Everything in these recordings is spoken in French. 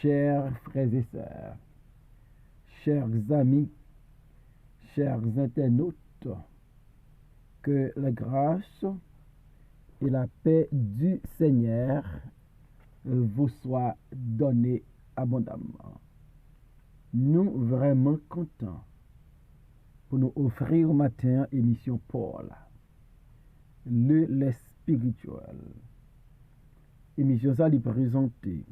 chers frères et sœurs, chers amis, chers internautes, que la grâce et la paix du Seigneur vous soient données abondamment. Nous vraiment contents pour nous offrir au matin émission Paul, le lait spirituel. Émission ça lui présentée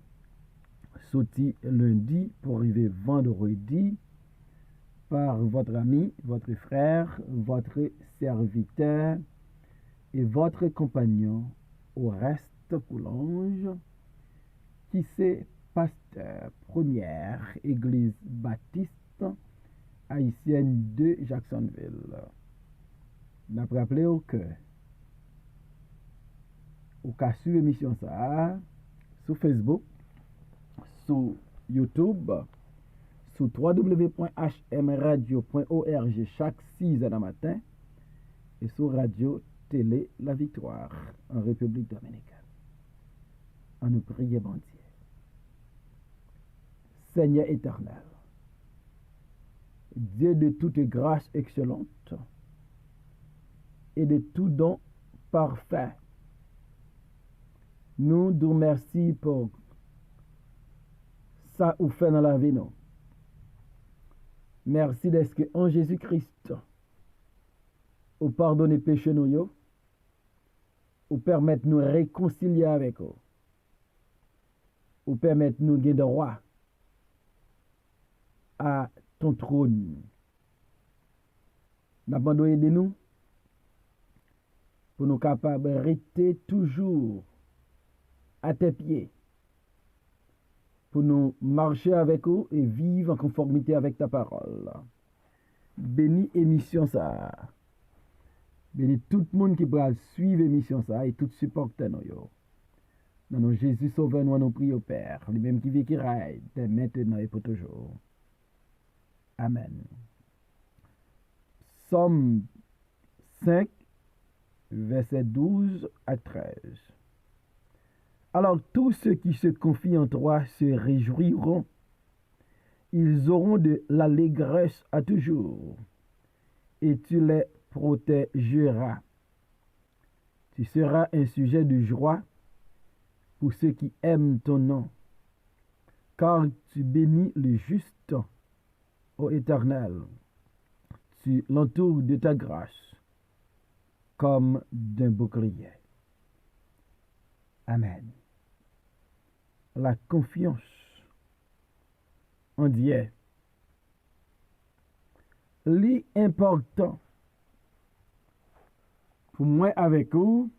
sorti lundi pour arriver vendredi par votre ami, votre frère, votre serviteur et votre compagnon au reste Coulange, qui c'est pasteur première église baptiste haïtienne de Jacksonville. N'a rappelé au cœur au cas sur l'émission ça sur Facebook, sur YouTube, sur www.hmradio.org chaque 6h du matin et sur Radio Télé La Victoire en République Dominicaine. En nous prier, bon Dieu. Seigneur éternel, Dieu de toute grâce excellente et de tout don parfait, nous te remercions pour ça ou fait dans la vie nous. Merci d'être que en Jésus-Christ, ou pardonner péché nous, ou permettre nous réconcilier avec vous, ou permettre nous de droit à ton trône. N'abandonnez de nous pour nous capables de rester toujours à tes pieds, pour nous marcher avec vous et vivre en conformité avec ta parole. Bénis émission ça. Bénis tout le monde qui va suivre émission ça et tout supporter nous. Dans nos Jésus Sauveur, nous prions au Père, lui-même qui vit, qui règne, dès maintenant et pour toujours. Amen. Psaume 5, versets 12 à 13. Alors tous ceux qui se confient en toi se réjouiront. Ils auront de l'allégresse à toujours, et tu les protégeras. Tu seras un sujet de joie pour ceux qui aiment ton nom, car tu bénis le juste, ô Éternel. Tu l'entoures de ta grâce comme d'un bouclier. Amen. La confiance en Dieu. L'important pour moi avec vous,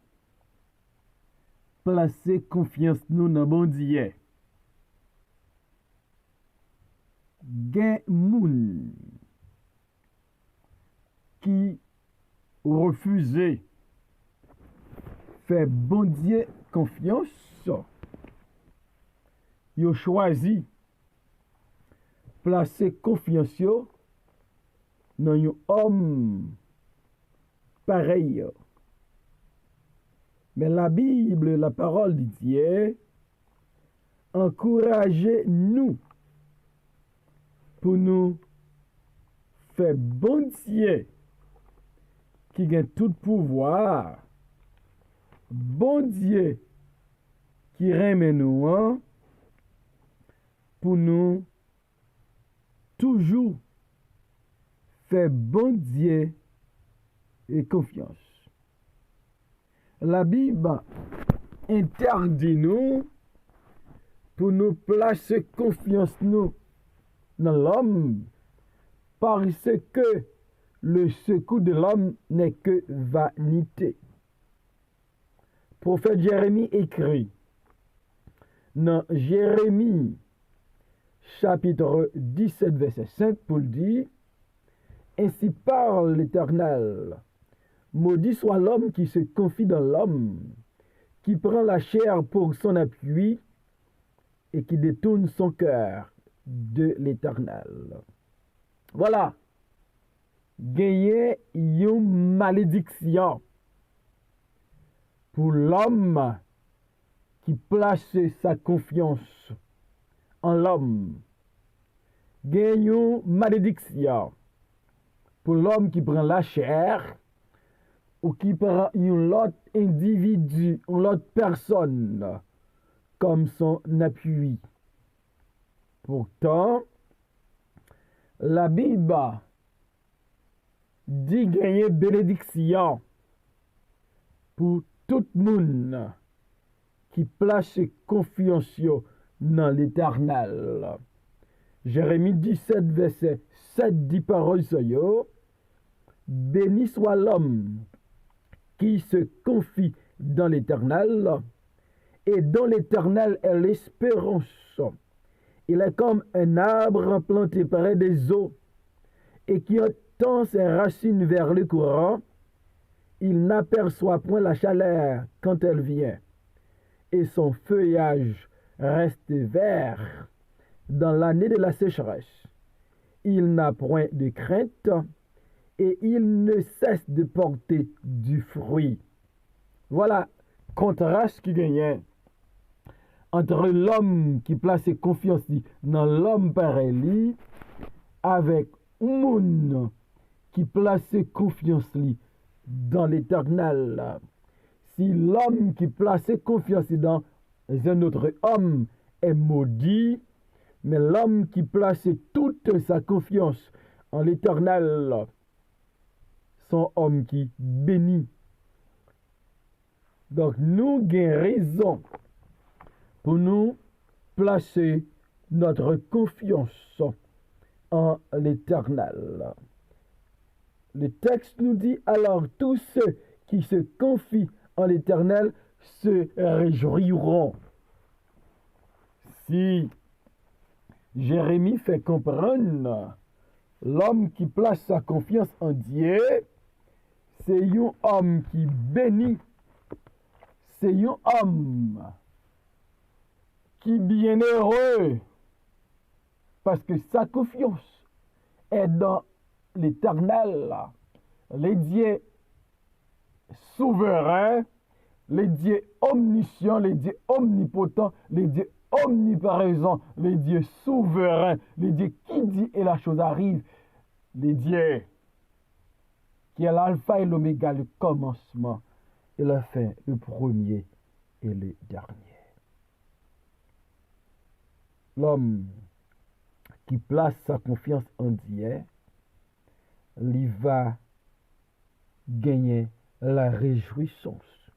placer confiance nous dans bon Dieu. Gen moun qui refuse faire bon Dieu confiance, yo choisi placer confiance yo dans un homme pareil. Mais la Bible, la parole de Dieu, encourage nous pour nous faire bon Dieu qui a tout pouvoir, bon Dieu qui aime nous, hein, pour nous toujours faire bon Dieu et confiance. La Bible interdit nous pour nous placer confiance nous dans l'homme parce que le secours de l'homme n'est que vanité. Prophète Jérémie écrit dans Jérémie chapitre 17 verset 5 pour le dire: ainsi parle l'Éternel, maudit soit l'homme qui se confie dans l'homme, qui prend la chair pour son appui et qui détourne son cœur de l'Éternel. Voilà. Gagner une malédiction pour l'homme qui place sa confiance en l'homme. Gen yon malédiction pour l'homme qui prend la chair ou qui prend une autre individu, une autre personne comme son appui. Pourtant, la Bible dit gagner bénédiction pour tout le monde qui place confiance dans l'Éternel. Jérémie 17, verset 7 dit parole sur yo. Béni soit l'homme qui se confie dans l'Éternel, et dont l'Éternel est l'espérance. Il est comme un arbre planté près des eaux, et qui tend ses racines vers le courant. Il n'aperçoit point la chaleur quand elle vient, et son feuillage reste vert dans l'année de la sécheresse. Il n'a point de crainte, et il ne cesse de porter du fruit. Voilà contraste qui gagne entre l'homme qui place confiance dans l'homme pareil avec un monde qui place confiance dans l'Éternel. Si l'homme qui place confiance dans un autre homme est maudit, mais l'homme qui place toute sa confiance en l'Éternel, son homme qui bénit. Donc nous avons raison pour nous placer notre confiance en l'Éternel. Le texte nous dit alors tous ceux qui se confient en l'Éternel se réjouiront. Si Jérémie fait comprendre l'homme qui place sa confiance en Dieu, c'est un homme qui bénit, c'est un homme qui est bienheureux parce que sa confiance est dans l'Éternel, les dieux souverains, les dieux omniscients, les dieux omnipotents, les dieux omniprésents, les dieux souverains, les dieux qui dit et la chose arrive, les dieux qui est l'alpha et l'oméga, le commencement et la fin, le premier et le dernier. L'homme qui place sa confiance en Dieu, il va gagner la réjouissance.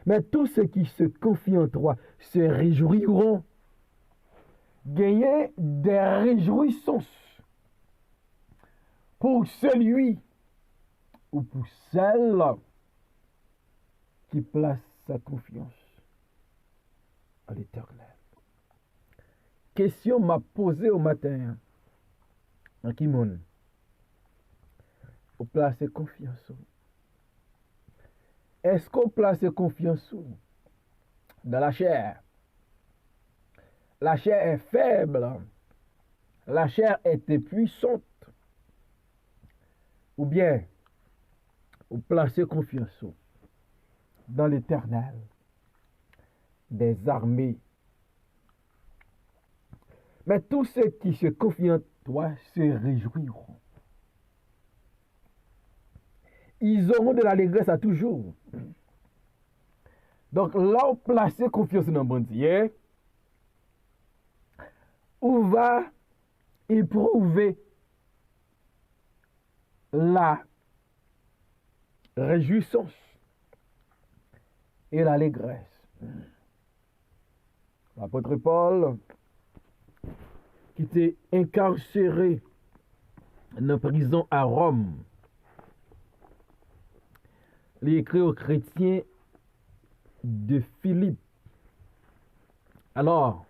Mais tous ceux qui se confient en toi se réjouiront. Gagner des réjouissances pour celui ou pour celle qui place sa confiance à l'Éternel. Question m'a posée au matin. En qui monde? Vous placez confiance. Est-ce qu'on place confiance dans la chair? La chair est faible. La chair est puissante. Ou bien, vous placez confiance dans l'Éternel des armées. Mais tous ceux qui se confient en toi se réjouiront. Ils auront de l'allégresse à toujours. Donc là, où placer confiance dans bon Dieu, on va éprouver la réjouissance et l'allégresse. L'apôtre Paul, qui était incarcéré dans la prison à Rome, il écrit aux chrétiens de Philippe. Alors,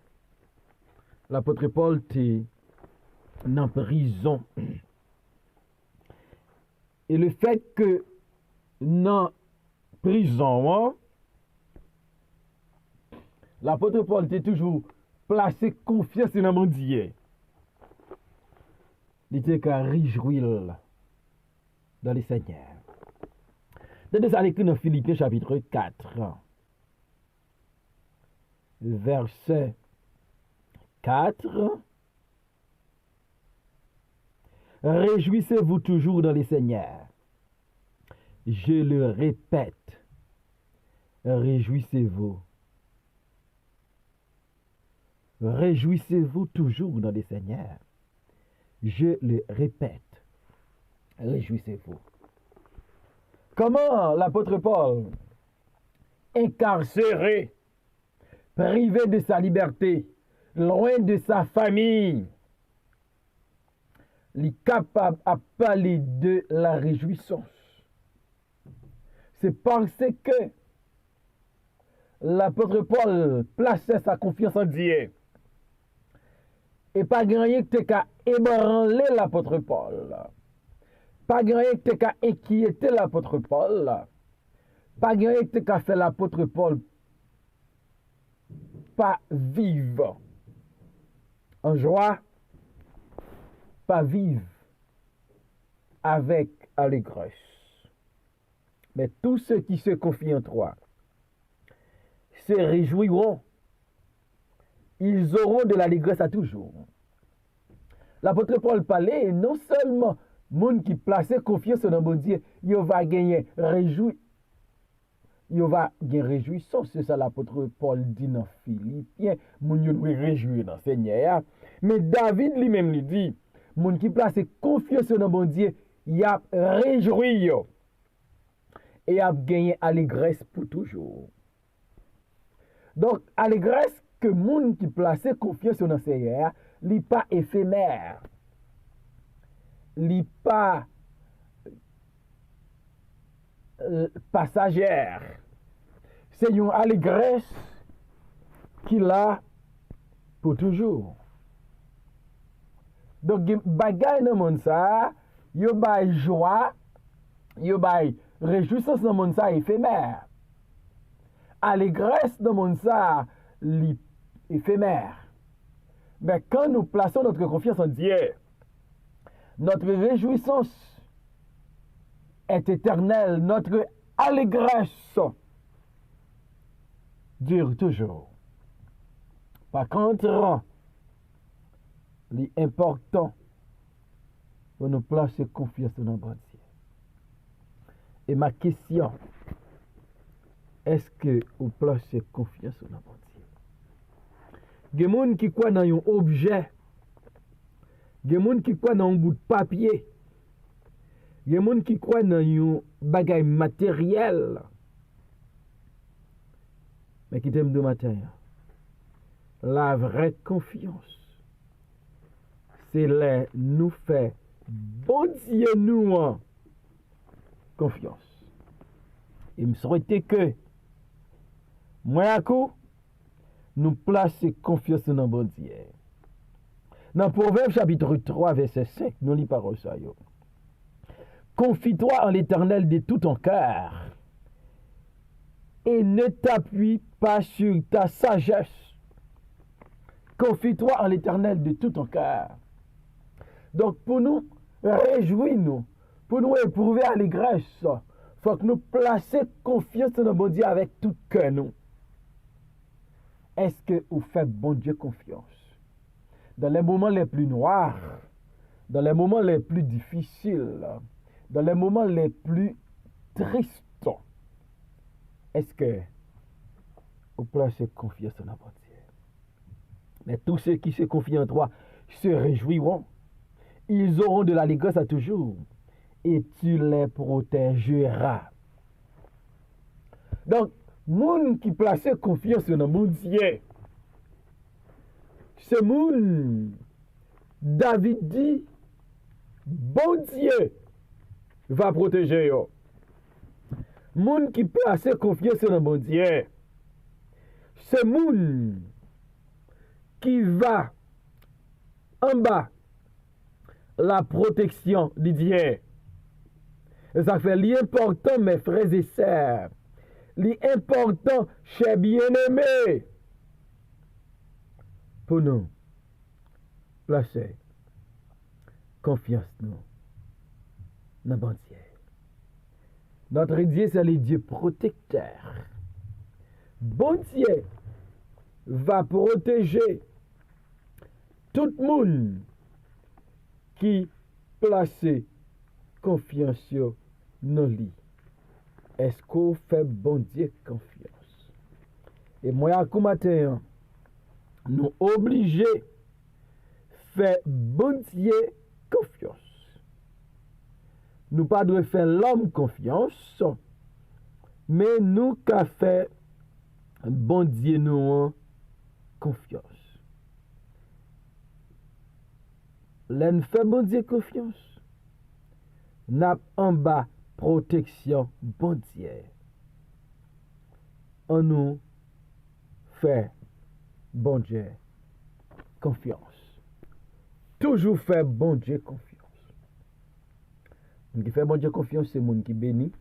l'apôtre Paul était en prison. Et le fait que dans la prison, l'apôtre Paul était toujours placé confiance dans mon Dieu. Il était qu'à réjouir dans le Seigneur. C'est ça l'écrit dans Philippiens chapitre 4, verset 4. Réjouissez-vous toujours dans les Seigneurs. Je le répète, réjouissez-vous. Réjouissez-vous toujours dans les Seigneurs. Je le répète, réjouissez-vous. Comment l'apôtre Paul, incarcéré, privé de sa liberté, loin de sa famille, est capable de parler de la réjouissance? C'est parce que l'apôtre Paul plaçait sa confiance en Dieu. Et pas grand qui t'a ébranlé l'apôtre Paul. Pas grand qui t'a inquiété l'apôtre Paul. Pas grand qui t'a fait l'apôtre Paul pas vivre en joie, pas vivre avec allégresse. Mais tous ceux qui se confient en toi se réjouiront. Ils auront de l'allégresse à toujours. L'apôtre Paul parlait non seulement monde qui plaçait confiance dans mon Dieu, il va gagner réjouissance. C'est ça l'apôtre Paul dit dans Philippiens, moun yo doit réjouir dans Seigneur. Mais David lui-même lui dit, monde qui place confiance dans mon Dieu, il a réjoui et a gagné allégresse pour toujours. Donc allégresse que monde qui place confiance dans Seigneur, n'est pas éphémère, n'est pas passagère. C'est une allégresse qu'il a pour toujours. Donc bagay dans monde ça, yo bay joie, yo bay réjouissance dans monde ça éphémère. Allégresse dans monde ça éphémère. Mais quand nous plaçons notre confiance en Dieu, notre réjouissance est éternelle, notre allégresse dure toujours. Par contre, l'important pour nous placer confiance dans bon Dieu. Et ma question, est-ce que vous placez confiance dans bon Dieu? Il y a des gens qui croient dans un objet, il y a des gens qui croient dans un bout de papier, il y a des gens qui croient dans un bagage matériel. Mais qui t'aime de matin, la vraie confiance, c'est là nous faire bon Dieu nous en confiance. Et me souhaiter que moi à coup nous placer confiance dans bon Dieu. Dans Proverbe chapitre 3 verset 5, nous lisons parole ça yo. Confie-toi en l'Éternel de tout ton cœur et ne t'appuie pas sur ta sagesse. Confie-toi en l'Éternel de tout ton cœur. Donc pour nous réjouir nous, pour nous éprouver allégresse, il faut que nous placions confiance dans bon Dieu avec tout cœur nous. Est-ce que vous faites bon Dieu confiance? Dans les moments les plus noirs, dans les moments les plus difficiles, dans les moments les plus tristes, est-ce que vous placez confiance dans bon Dieu? Mais tous ceux qui se confient en toi se réjouiront. Ils auront de l'allégresse à toujours et tu les protégeras. Donc, moun qui place confiance dans mon Dieu, c'est moun, David dit, bon Dieu va protéger yo. Moun qui place confiance dans mon Dieu, c'est moun qui va en bas la protection de Dieu. Ça fait l'important, mes frères et sœurs, l'important, chers bien-aimés, pour nous placer confiance nous dans bon Dieu. Notre Dieu, c'est le Dieu protecteur. Bon Dieu va protéger tout le monde qui place confiance dans lui, est-ce qu'on fait bon Dieu confiance? Et moi, à matin, nous obligés faire bon Dieu confiance. Nous pas devons faire l'homme confiance, mais nous qu'à faire bon Dieu nous confiance. L'en fait bon Dieu confiance. N'a en bas protection bon Dieu. On nous fait bon Dieu confiance. Toujours faire bon Dieu confiance. Moun qui fait bon Dieu confiance, c'est moun qui bénit.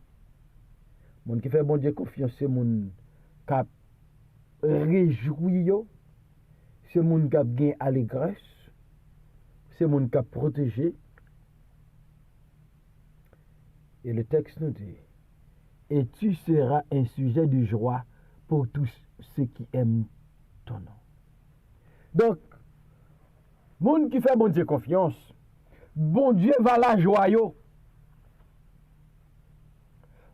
Moun qui fait bon Dieu confiance, c'est moun qui réjouit. C'est moun qui gagne allégresse. C'est moun qui protégé. Et le texte nous dit, et tu seras un sujet de joie pour tous ceux qui aiment ton nom. Donc, moun qui fait bon Dieu confiance, bon Dieu va la joyau.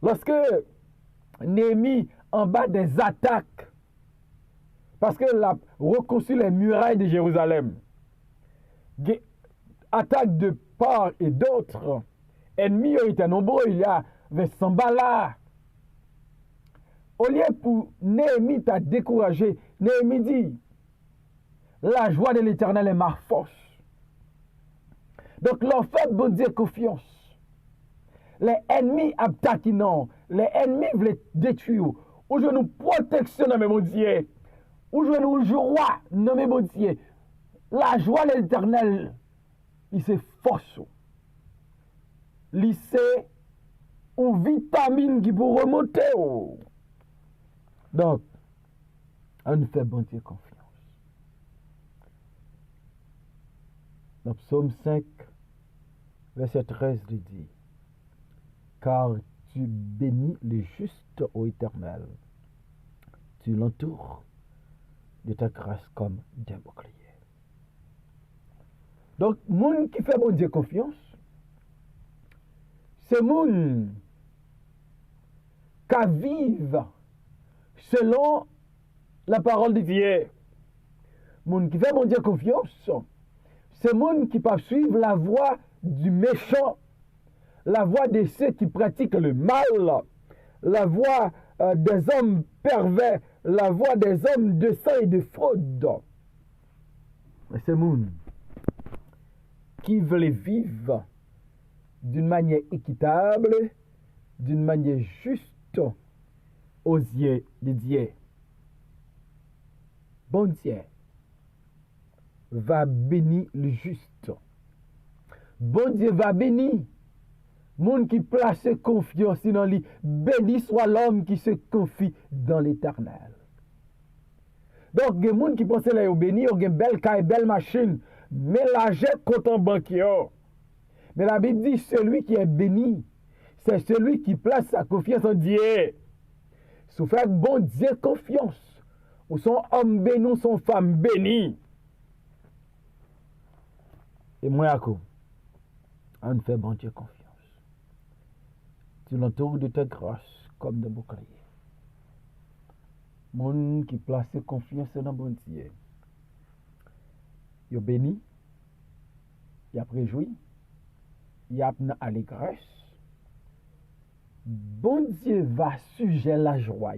Lorsque Néhémie en bas des attaques, parce qu'elle a reconstruit les murailles de Jérusalem, des attaques de part et d'autre, ennemis étaient nombreux, il y a Sanballat. Au lieu pour Néhémie t'a découragé, Néhémie dit, la joie de l'Éternel est ma force. Donc, leur fait bon Dieu confiance. Les ennemis attaquent, non. Les ennemis veulent détruire. Ou je nous protection dans mes bon Dieu. Ou je nous joie dans mes bon Dieu. La joie de l'Éternel, il se force. Il c'est une vitamine qui peut remonter. Donc, on nous fait bon Dieu confiance. Dans Psaume 5, verset 13, il dit, car tu bénis le juste ô Éternel, tu l'entoures de ta grâce comme d'un bouclier. Donc, moun qui fait bon Dieu confiance, c'est moun qui vivent selon la parole de Dieu. Moun qui fait bon Dieu confiance, c'est moun qui peuvent suivre la voie du méchant, la voie de ceux qui pratiquent le mal, la voie des hommes pervers, la voie des hommes de sang et de fraude. C'est moun qui veulent vivre d'une manière équitable, d'une manière juste aux yeux de Dieu. Bon Dieu va bénir le juste. Bon Dieu va bénir moun qui place confiance dans lui. Béni soit l'homme qui se confie dans l'Éternel. Donc, il y a des gens qui pensent là, ils béni, ils ont une belle caille, belle machine, mais l'argent compte en banque. Mais la Bible dit, celui qui est béni, c'est celui qui place sa confiance en Dieu. Si vous faites bon Dieu confiance, ou son homme béni, ou son femme bénie. Et moi, on fait bon Dieu confiance. Tu l'entoures de ta grâce comme de bouclier. Mon qui place confiance dans bon Dieu. Il est béni, il a réjoui, il a allégresse. Bon Dieu va sujet la joie.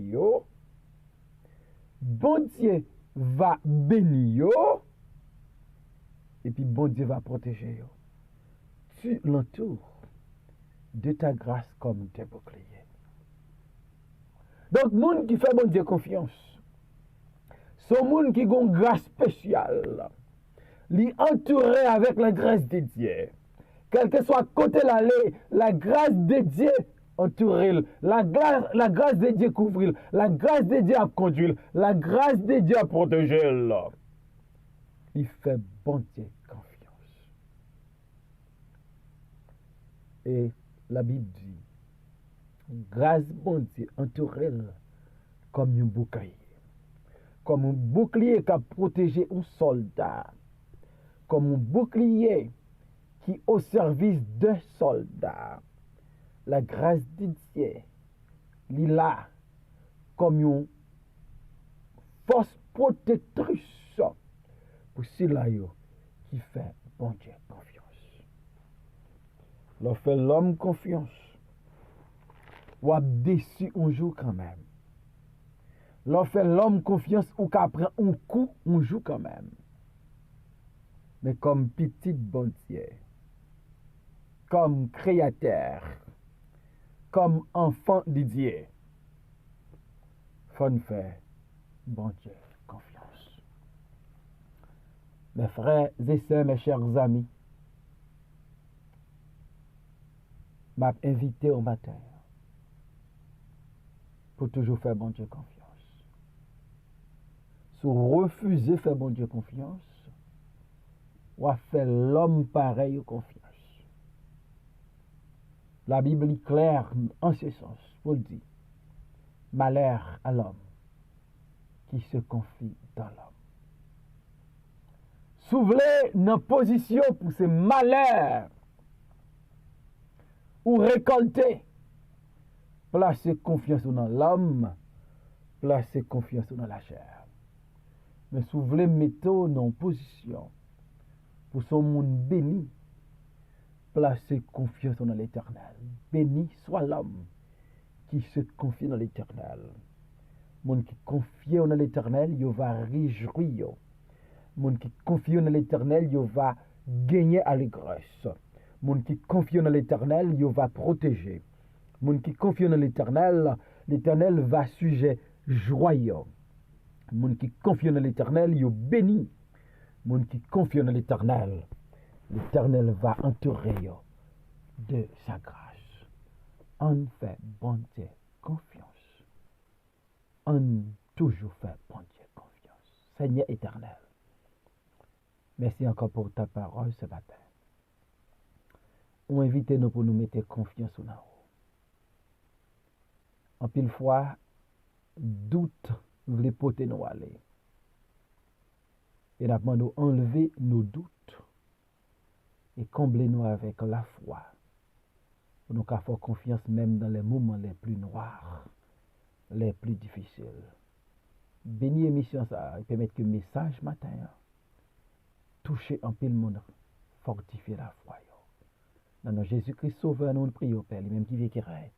Bon Dieu va bénir. Et puis bon Dieu va protéger. Tu l'entoures de ta grâce comme tes boucliers. Donc, moun qui fait bon Dieu confiance, son moun qui a une grâce spéciale, li entouré avec la grâce de Dieu. Quel que soit côté l'aller, la grâce de Dieu entoure, la grâce de Dieu couvre, la grâce de Dieu a conduit, la grâce de Dieu a protégé. Il fait bon Dieu confiance. Et la Bible dit, grâce bon Dieu entouré comme un bouclier. Comme un bouclier qui a protégé un soldat. comme un bouclier qui est au service d'un soldat. La grâce de Dieu, il là comme une force protectrice pour ceux-là qui fait bon Dieu confiance. Leur fait l'homme confiance, ou a déçu un jour quand même. Leur fait l'homme confiance ou qu'après un coup, on joue quand même. Mais comme petit bon Dieu, comme créateur, comme enfant de Dieu, faut faire bon Dieu confiance. Mes frères et sœurs, mes chers amis, m'a invité au matin pour toujours faire bon Dieu confiance. Si vous refusez de faire bon Dieu confiance, ou à faire l'homme pareil confiance. La Bible est claire en ce sens, pour le dire. Malheur à l'homme qui se confie dans l'homme. Souvenez dans position pour ce malheur ou récolter. Placez confiance dans l'homme, placez confiance dans la chair. Mais si vous voulez mettre en position pour son monde béni, placez confiance dans l'Éternel. Béni soit l'homme qui se confie dans l'Éternel. Monde qui confie dans l'Éternel, il va réjouir. Monde qui confie dans l'Éternel, il va gagner allégresse. Monde qui confie dans l'Éternel, il va protéger. Monde qui confie dans l'Éternel, l'Éternel va sujet joyeux. Monde qui confie dans l'Éternel, il béni. Monde qui confie dans l'Éternel, l'Éternel va entourer de sa grâce. On fait bon Dieu confiance. On toujours fait bon Dieu confiance. Seigneur éternel, merci encore pour ta parole ce matin. On invite nous pour nous mettre confiance en nous. En pile fois, doute voulait porter nous aller. Et nous nous enlever nos doutes et combler nous avec la foi. Pour nous faire confiance même dans les moments les plus noirs, les plus difficiles. Béni émission ça, et permettre que le message matin toucher un peu le monde, fortifier la foi. Dans notre Jésus-Christ Sauveur, nous prions, Père, lui-même qui vit qui règne,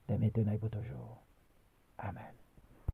dès maintenant et pour toujours. Amen.